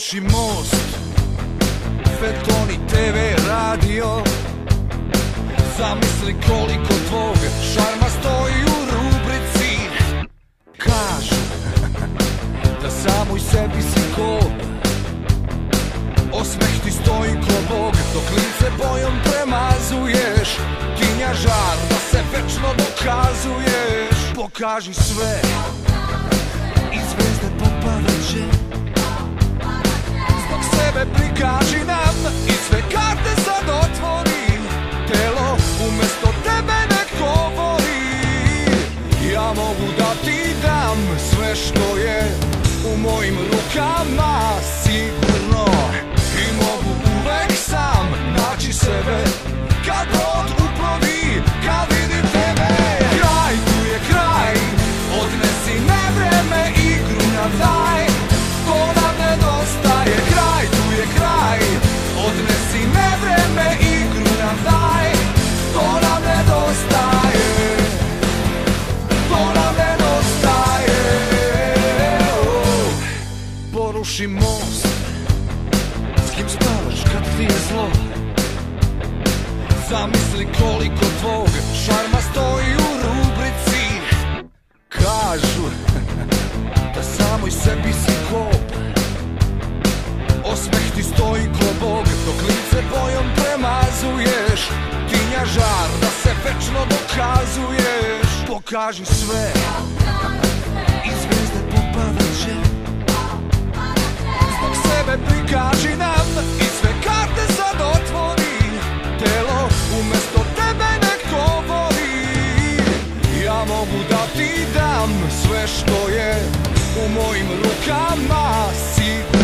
Poruši most, Fetoni TV radio. Zamisli koliko tvog šarma stoji u rubrici. Kažu da samoj sebi si ko, osmeh ti stoji ko Bog, dok lice bojom premazuješ. Tinja žar da se večno dokazuješ. Pokaži sve i zvezde popadaće. Zbog sebe prikaži nam i sve karte sad otvori. Telo umesto tebe nek govori. Ja mogu da ti dam sve što je u mojim rukama sigurno. I mogu uvek sam naći sebe kad god uplovi, kad vidim tebe. Kraj, tu je kraj, odnesi nevreme, igru nam daj, to nam nedostaje. Kraj, tu je kraj, odnesi nevreme, igru nam daj, to nam nedostaje. To nam nedostaje. Poruši most, s kim spavaš kad ti je zlo. Zamisli koliko tvog šarma stoji u rubrici. Kažu da samoj sebi si ko, osmeh ti stoji ko Bog, dok lice bojom premazuješ. Tinja žar da se večno dokazuješ. Pokaži sve i zvezde popadaće. Zbog sebe prikaži nam i sve karte sad otvori. Telo umesto tebe nek govori. Ja mogu da ti dam sve što je u mojim rukama sigurno.